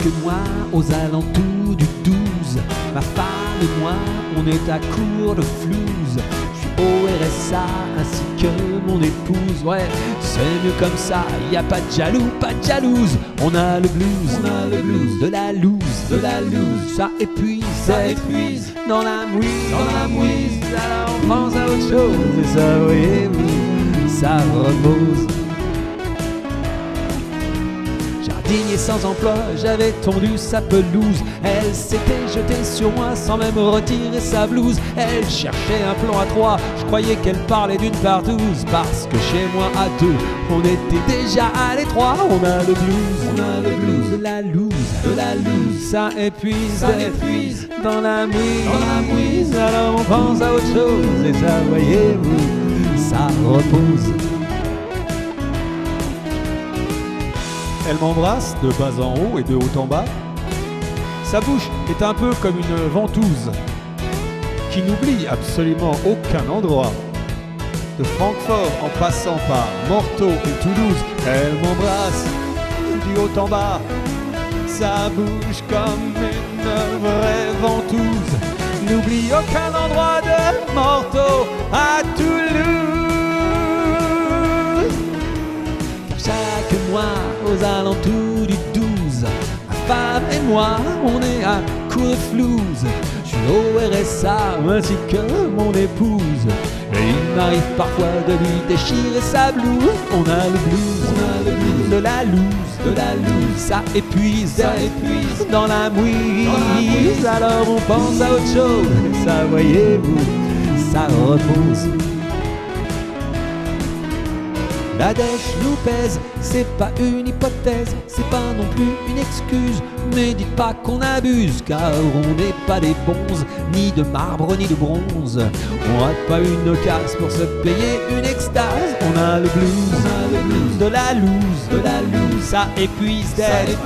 quelques mois, aux alentours du 12, ma femme et moi, on est à court de flouze. Je suis au RSA ainsi que mon épouse. Ouais, c'est mieux comme ça, y a pas de jaloux, pas de jalouse. On a le blues, de la loose, ça épuise, dans la mouise, alors on pense à autre chose. Et ça, voyez-vous, ça repose. Jardinier sans emploi, j'avais tondu sa pelouse. Elle s'était jetée sur moi sans même retirer sa blouse. Elle cherchait un plan à trois, je croyais qu'elle parlait d'une partouze. Parce que chez moi à deux, on était déjà à l'étroit. On a le blues, de la loose, ça épuise, dans la mouise, alors on pense à autre chose. Et ça, voyez-vous, ça repose. Elle m'embrasse de bas en haut et de haut en bas. Sa bouche est un peu comme une ventouse qui n'oublie absolument aucun endroit. De Francfort en passant par Morteau et Toulouse, elle m'embrasse du haut en bas. Sa bouche comme une vraie ventouse n'oublie aucun endroit de Morteau à Toulouse. Chaque mois, aux alentours du 12, ma femme et moi, on est à court de flouze. Je suis au RSA ainsi que mon épouse. Et il m'arrive parfois de lui déchirer sa blouse. On a le blues, de la loose, ça épuise, dans la mouise. Alors on pense à autre chose, et ça, voyez-vous, ça repose. La dèche nous pèse, c'est pas une hypothèse, c'est pas non plus une excuse. Mais dites pas qu'on abuse, car on n'est pas des bonzes, ni de marbre ni de bronze. On rate pas une casse pour se payer une extase. On a le blues, de la loose, ça épuise d'être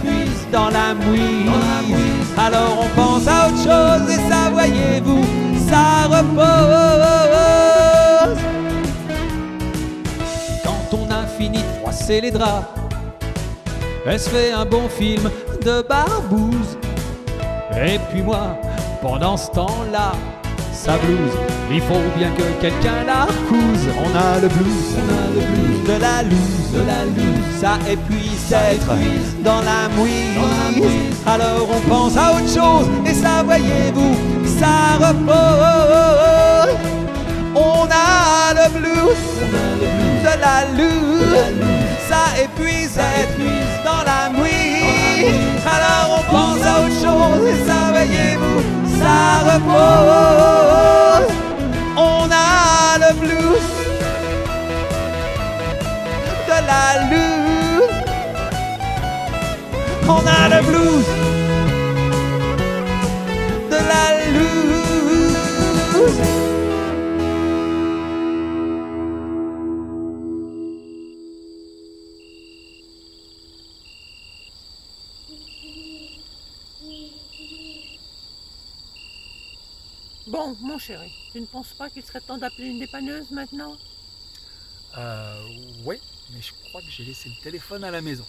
dans la mouise. Alors on pense à autre chose et ça, voyez-vous, ça repose. On a fini de froisser les draps, elle se fait un bon film de barbouze. Et puis moi, pendant ce temps-là, sa blouse, il faut bien que quelqu'un la recouse. On a le blues, de la loose, ça épuise d'être dans la mouise. Alors on pense à autre chose et ça, voyez-vous, ça repose. On a le blues, de la loose, ça épuise dans la mouise. Alors on pense à autre chose et ça, voyez-vous, ça repose. On a le blues, de la loose. On a le blues, de la loose. Bon, mon chéri, tu ne penses pas qu'il serait temps d'appeler une dépanneuse maintenant? Ouais, mais je crois que j'ai laissé le téléphone à la maison.